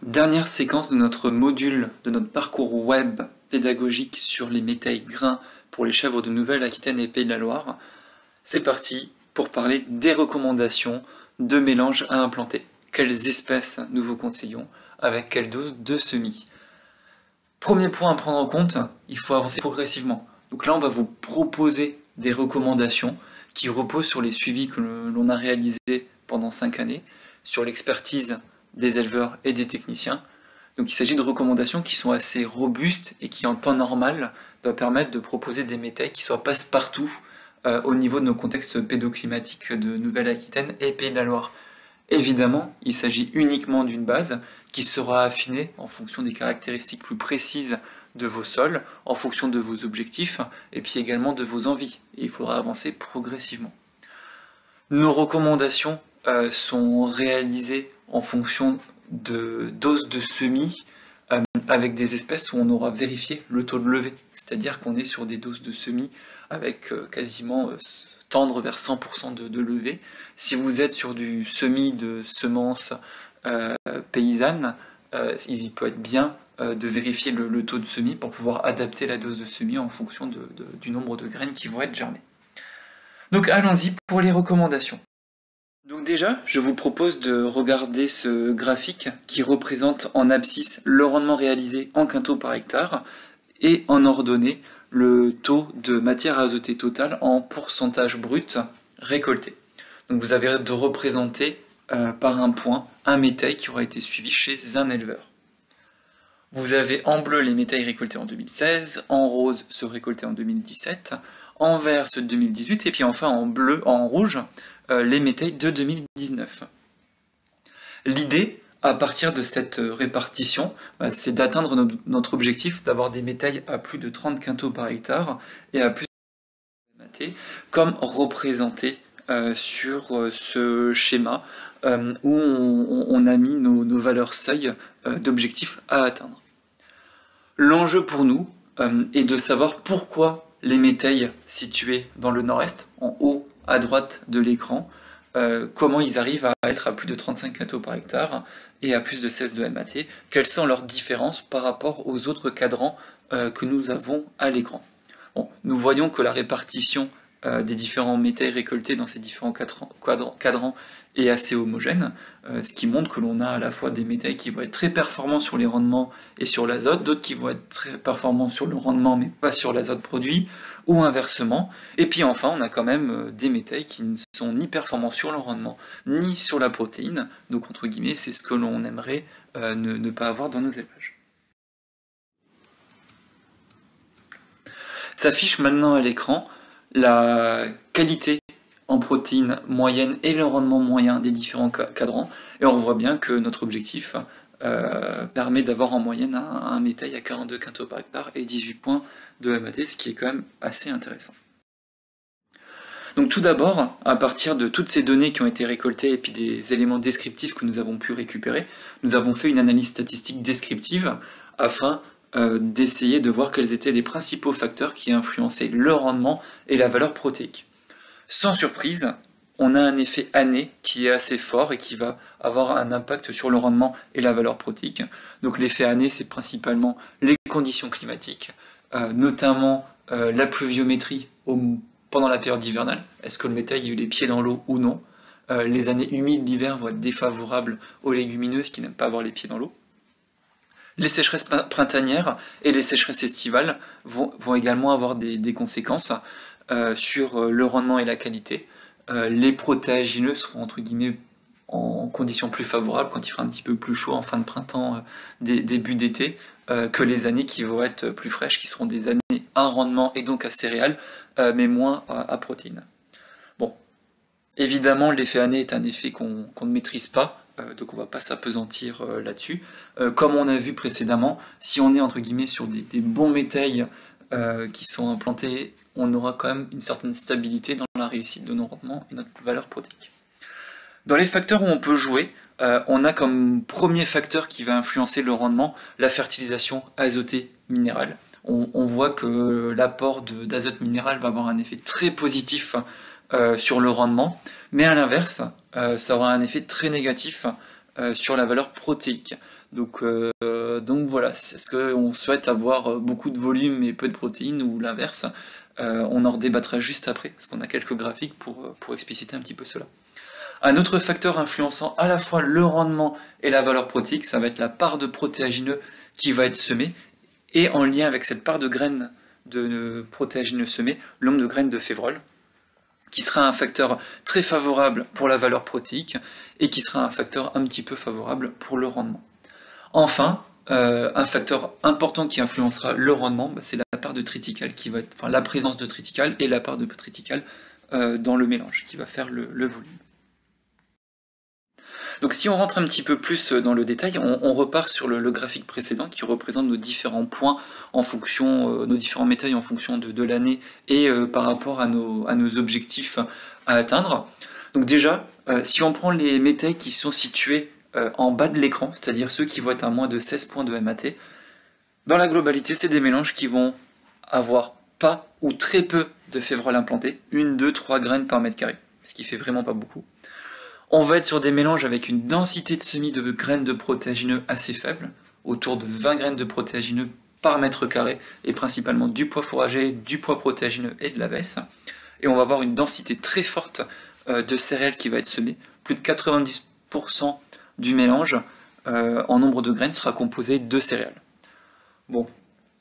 Dernière séquence de notre module, de notre parcours web pédagogique sur les métailles grains pour les chèvres de Nouvelle-Aquitaine et Pays de la Loire. C'est parti pour parler des recommandations de mélange à implanter. Quelles espèces nous vous conseillons, avec quelle dose de semis. Premier point à prendre en compte, il faut avancer progressivement. Donc là, on va vous proposer des recommandations qui reposent sur les suivis que l'on a réalisés pendant 5 années, sur l'expertise des éleveurs et des techniciens. Donc il s'agit de recommandations qui sont assez robustes et qui en temps normal doivent permettre de proposer des métailles qui soient passe-partout au niveau de nos contextes pédoclimatiques de Nouvelle-Aquitaine et Pays de la Loire. Évidemment, il s'agit uniquement d'une base qui sera affinée en fonction des caractéristiques plus précises de vos sols, en fonction de vos objectifs et puis également de vos envies. Et il faudra avancer progressivement. Nos recommandations sont réalisées en fonction de doses de semis avec des espèces où on aura vérifié le taux de levée. C'est-à-dire qu'on est sur des doses de semis avec quasiment tendre vers 100% de levée. Si vous êtes sur du semis de semences paysannes, il peut être bien de vérifier le taux de semis pour pouvoir adapter la dose de semis en fonction du nombre de graines qui vont être germées. Donc allons-y pour les recommandations. Donc déjà, je vous propose de regarder ce graphique qui représente en abscisse le rendement réalisé en quintaux par hectare et en ordonnée le taux de matière azotée totale en pourcentage brut récolté. Donc vous avez de représenter par un point un métail qui aura été suivi chez un éleveur. Vous avez en bleu les métailles récoltées en 2016, en rose ceux récoltés en 2017, en vert ceux de 2018 et puis enfin en rouge les métailles de 2019. L'idée, à partir de cette répartition, c'est d'atteindre notre objectif d'avoir des métailles à plus de 30 quintaux par hectare et à plus de MAT, comme représenté sur ce schéma où on a mis nos valeurs seuil d'objectifs à atteindre. L'enjeu pour nous est de savoir pourquoi les métailles situées dans le nord-est, en haut à droite de l'écran, comment ils arrivent à être à plus de 35 quintaux par hectare et à plus de 16 de MAT, quelles sont leurs différences par rapport aux autres cadrans que nous avons à l'écran. Bon, nous voyons que la répartition des différents métailles récoltés dans ces différents cadrans est assez homogène, ce qui montre que l'on a à la fois des métailles qui vont être très performants sur les rendements et sur l'azote, d'autres qui vont être très performants sur le rendement mais pas sur l'azote produit, ou inversement. Et puis enfin, on a quand même des métailles qui ne sont ni performants sur le rendement, ni sur la protéine, donc entre guillemets, c'est ce que l'on aimerait ne pas avoir dans nos élevages. S'affiche maintenant à l'écran la qualité en protéines moyenne et le rendement moyen des différents cadrans, et on voit bien que notre objectif permet d'avoir en moyenne un métail à 42 quintaux par hectare et 18 points de MAT, ce qui est quand même assez intéressant. Donc tout d'abord, à partir de toutes ces données qui ont été récoltées et puis des éléments descriptifs que nous avons pu récupérer, nous avons fait une analyse statistique descriptive afin d'essayer de voir quels étaient les principaux facteurs qui influençaient le rendement et la valeur protéique. Sans surprise, on a un effet année qui est assez fort et qui va avoir un impact sur le rendement et la valeur protéique. Donc l'effet année, c'est principalement les conditions climatiques, notamment la pluviométrie pendant la période hivernale. Est-ce que le métail a eu les pieds dans l'eau ou non? Les années humides d'hiver vont être défavorables aux légumineuses qui n'aiment pas avoir les pieds dans l'eau. Les sécheresses printanières et les sécheresses estivales vont également avoir des conséquences sur le rendement et la qualité. Les protéagineux seront entre guillemets en conditions plus favorables quand il fera un petit peu plus chaud en fin de printemps, début d'été, que les années qui vont être plus fraîches, qui seront des années à rendement et donc à céréales, mais moins à protéines. Bon, évidemment l'effet année est un effet qu'on ne maîtrise pas, donc on ne va pas s'apesantir là-dessus. Comme on a vu précédemment, si on est entre guillemets sur des bons métails qui sont implantés, on aura quand même une certaine stabilité dans la réussite de nos rendements et notre valeur protéique. Dans les facteurs où on peut jouer, on a comme premier facteur qui va influencer le rendement la fertilisation azotée minérale. On voit que l'apport d'azote minéral va avoir un effet très positif sur le rendement, mais à l'inverse, ça aura un effet très négatif sur la valeur protéique. Donc voilà, est-ce qu'on souhaite avoir beaucoup de volume et peu de protéines ou l'inverse? On en redébattra juste après, parce qu'on a quelques graphiques pour expliciter un petit peu cela. Un autre facteur influençant à la fois le rendement et la valeur protéique, ça va être la part de protéagineux qui va être semée, et en lien avec cette part de graines de protéagineux semées, le nombre de graines de févrole, qui sera un facteur très favorable pour la valeur protéique, et qui sera un facteur un petit peu favorable pour le rendement. Enfin, un facteur important qui influencera le rendement, c'est la part de triticale, qui va être, enfin, la présence de triticale et la part de triticale dans le mélange, qui va faire le volume. Donc si on rentre un petit peu plus dans le détail, on repart sur le graphique précédent qui représente nos différents points en fonction, nos différents métails en fonction de l'année et par rapport à nos objectifs à atteindre. Donc déjà, si on prend les métails qui sont situés en bas de l'écran, c'est-à-dire ceux qui vont être à moins de 16 points de MAT, dans la globalité, c'est des mélanges qui vont avoir pas ou très peu de févrole implanté, 1, 2, 3 graines par mètre carré, ce qui fait vraiment pas beaucoup. On va être sur des mélanges avec une densité de semis de graines de protéagineux assez faible, autour de 20 graines de protéagineux par mètre carré, et principalement du pois fourragé, du pois protéagineux et de la vesse. Et on va avoir une densité très forte de céréales qui va être semée. Plus de 90% du mélange en nombre de graines sera composé de céréales. Bon,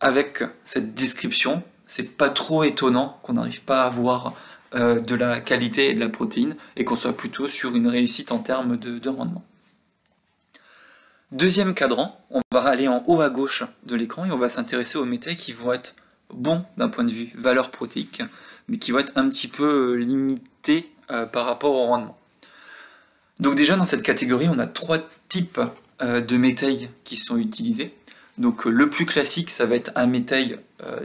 avec cette description, c'est pas trop étonnant qu'on n'arrive pas à avoir de la qualité et de la protéine, et qu'on soit plutôt sur une réussite en termes de rendement. Deuxième cadran, on va aller en haut à gauche de l'écran et on va s'intéresser aux métails qui vont être bons d'un point de vue valeur protéique, mais qui vont être un petit peu limités par rapport au rendement. Donc déjà dans cette catégorie, on a 3 types de métails qui sont utilisés. Donc le plus classique, ça va être un métail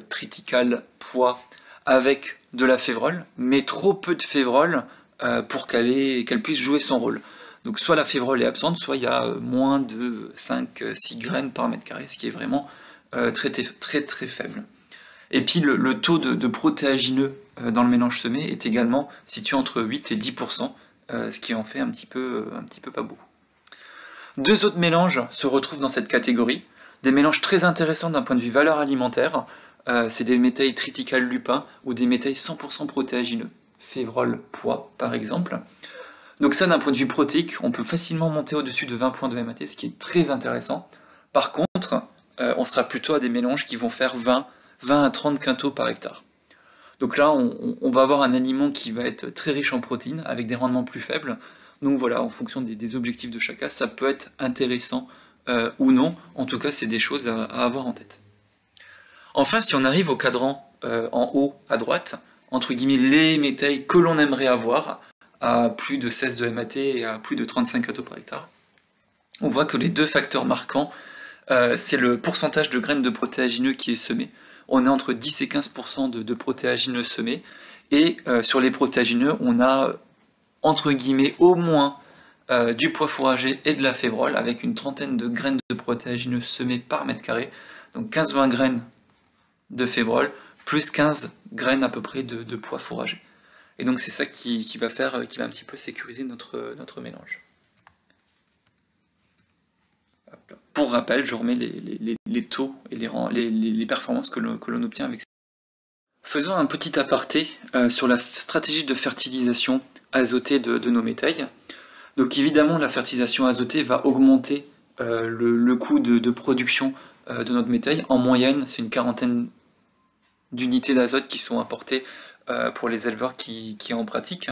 triticale pois avec de la févrole, mais trop peu de févrole pour qu'elle puisse jouer son rôle. Donc soit la févrole est absente, soit il y a moins de 5-6 graines par mètre carré, ce qui est vraiment très faible. Et puis le taux de protéagineux dans le mélange semé est également situé entre 8 et 10%, ce qui en fait un petit peu pas beaucoup. Deux autres mélanges se retrouvent dans cette catégorie, des mélanges très intéressants d'un point de vue valeur alimentaire. C'est des métails triticale lupin ou des métails 100% protéagineux, févrole, pois par exemple. Donc ça, d'un point de vue protéique, on peut facilement monter au-dessus de 20 points de MAT, ce qui est très intéressant. Par contre, on sera plutôt à des mélanges qui vont faire 20 à 30 quintaux par hectare. Donc là, on va avoir un aliment qui va être très riche en protéines, avec des rendements plus faibles. Donc voilà, en fonction des objectifs de chacun, ça peut être intéressant ou non. En tout cas, c'est des choses à avoir en tête. Enfin, si on arrive au cadran en haut à droite, entre guillemets les métails que l'on aimerait avoir à plus de 16 de MAT et à plus de 35 quintaux par hectare, on voit que les deux facteurs marquants, c'est le pourcentage de graines de protéagineux qui est semé. On est entre 10 et 15% de protéagineux semés, et sur les protéagineux, on a entre guillemets au moins du pois fourragé et de la févrole, avec une trentaine de graines de protéagineux semées par mètre carré, donc 15-20 graines de févrole, plus 15 graines à peu près de pois fourragé. Et donc c'est ça qui va un petit peu sécuriser notre mélange. Pour rappel, je remets les taux et les performances que l'on obtient avec ça. Faisons un petit aparté sur la stratégie de fertilisation azotée de nos métails. Donc évidemment, la fertilisation azotée va augmenter le coût de production de notre métail. En moyenne, c'est une quarantaine d'unités d'azote qui sont apportées pour les éleveurs qui en pratiquent.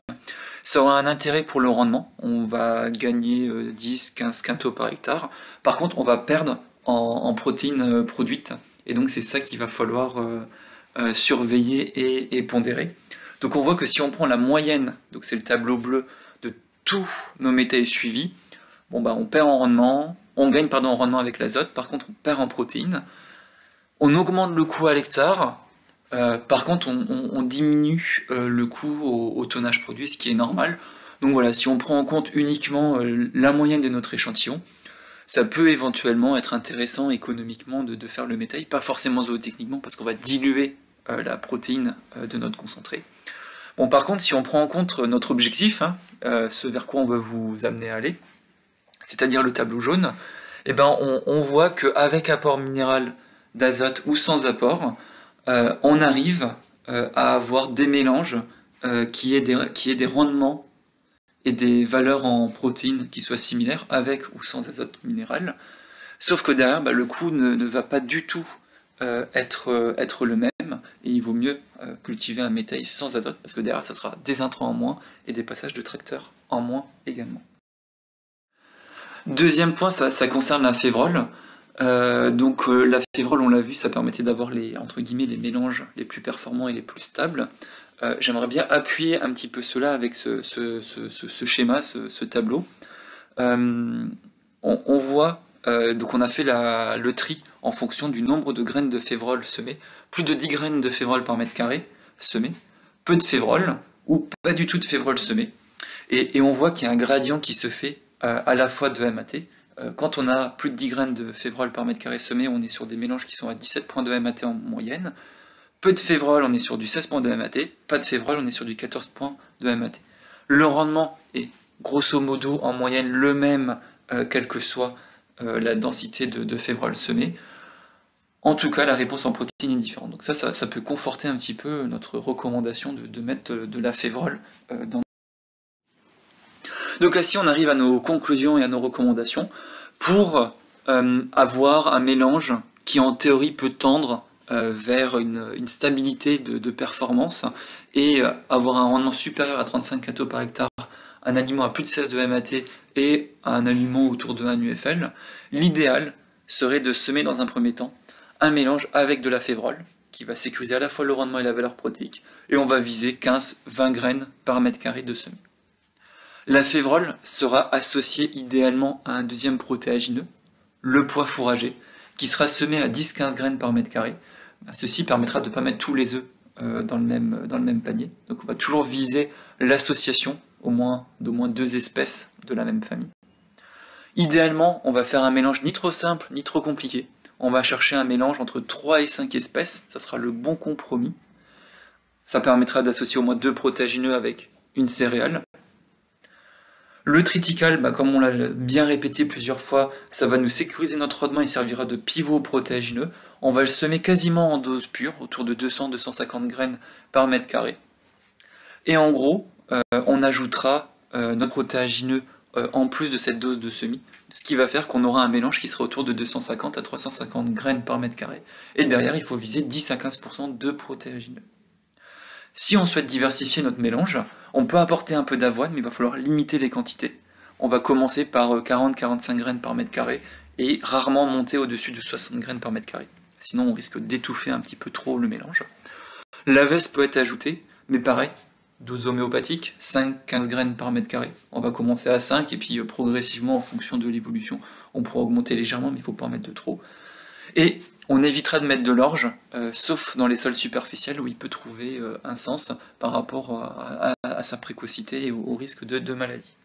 Ça aura un intérêt pour le rendement, on va gagner 10-15 quintaux par hectare. Par contre, on va perdre en protéines produites, et donc c'est ça qu'il va falloir surveiller et pondérer. Donc on voit que si on prend la moyenne, donc c'est le tableau bleu, de tous nos métails suivis, bon bah on perd en rendement, on gagne en rendement avec l'azote, par contre on perd en protéines. On augmente le coût à l'hectare. Par contre, on diminue le coût au tonnage produit, ce qui est normal. Donc voilà, si on prend en compte uniquement la moyenne de notre échantillon, ça peut éventuellement être intéressant économiquement de faire le métail, pas forcément zootechniquement, parce qu'on va diluer la protéine de notre concentré. Bon, par contre, si on prend en compte notre objectif, ce vers quoi on veut vous amener à aller, c'est-à-dire le tableau jaune, eh ben on voit qu'avec apport minéral d'azote ou sans apport, on arrive à avoir des mélanges qui aient des rendements et des valeurs en protéines qui soient similaires avec ou sans azote minéral. Sauf que derrière, le coût ne va pas du tout être le même, et il vaut mieux cultiver un métail sans azote, parce que derrière, ça sera des intrants en moins et des passages de tracteurs en moins également. Deuxième point, ça concerne la févrole. La févrole, on l'a vu, ça permettait d'avoir entre guillemets, les mélanges les plus performants et les plus stables. J'aimerais bien appuyer un petit peu cela avec ce schéma, ce tableau. On voit, donc on a fait le tri en fonction du nombre de graines de févrole semées. Plus de 10 graines de févrole par mètre carré semées, peu de févrole ou pas du tout de févrole semées. Et on voit qu'il y a un gradient qui se fait à la fois de MAT. Quand on a plus de 10 graines de févrole par mètre carré semé, on est sur des mélanges qui sont à 17 points de MAT en moyenne. Peu de févrole, on est sur du 16 points de MAT. Pas de févrole, on est sur du 14 points de MAT. Le rendement est grosso modo en moyenne le même, quelle que soit la densité de févrole semé. En tout cas, la réponse en protéines est différente. Donc ça peut conforter un petit peu notre recommandation de mettre de la févrole dans. Donc ainsi, on arrive à nos conclusions et à nos recommandations pour avoir un mélange qui en théorie peut tendre vers une stabilité de performance et avoir un rendement supérieur à 35 cathos par hectare, un aliment à plus de 16 de MAT et un aliment autour de 1 UFL. L'idéal serait de semer dans un premier temps un mélange avec de la févrole qui va sécuriser à la fois le rendement et la valeur protéique, et on va viser 15-20 graines par mètre carré de semis. La févrole sera associée idéalement à un deuxième protéagineux, le pois fourragé, qui sera semé à 10-15 graines par mètre carré. Ceci permettra de ne pas mettre tous les œufs dans le même panier. Donc on va toujours viser l'association d'au moins 2 espèces de la même famille. Idéalement, on va faire un mélange ni trop simple ni trop compliqué. On va chercher un mélange entre 3 et 5 espèces, ça sera le bon compromis. Ça permettra d'associer au moins 2 protéagineux avec une céréale. Le triticale, comme on l'a bien répété plusieurs fois, ça va nous sécuriser notre rendement et servira de pivot protéagineux. On va le semer quasiment en dose pure, autour de 200-250 graines par mètre carré. Et en gros, on ajoutera notre protéagineux en plus de cette dose de semis, ce qui va faire qu'on aura un mélange qui sera autour de 250 à 350 graines par mètre carré. Et derrière, il faut viser 10 à 15% de protéagineux. Si on souhaite diversifier notre mélange, on peut apporter un peu d'avoine, mais il va falloir limiter les quantités. On va commencer par 40-45 graines par mètre carré et rarement monter au-dessus de 60 graines par mètre carré. Sinon, on risque d'étouffer un petit peu trop le mélange. L'avesse peut être ajoutée, mais pareil, dose homéopathique, 5-15 graines par mètre carré. On va commencer à 5 et puis progressivement, en fonction de l'évolution, on pourra augmenter légèrement, mais il ne faut pas en mettre de trop. Et on évitera de mettre de l'orge, sauf dans les sols superficiels où il peut trouver un sens par rapport à sa précocité et au risque de maladie.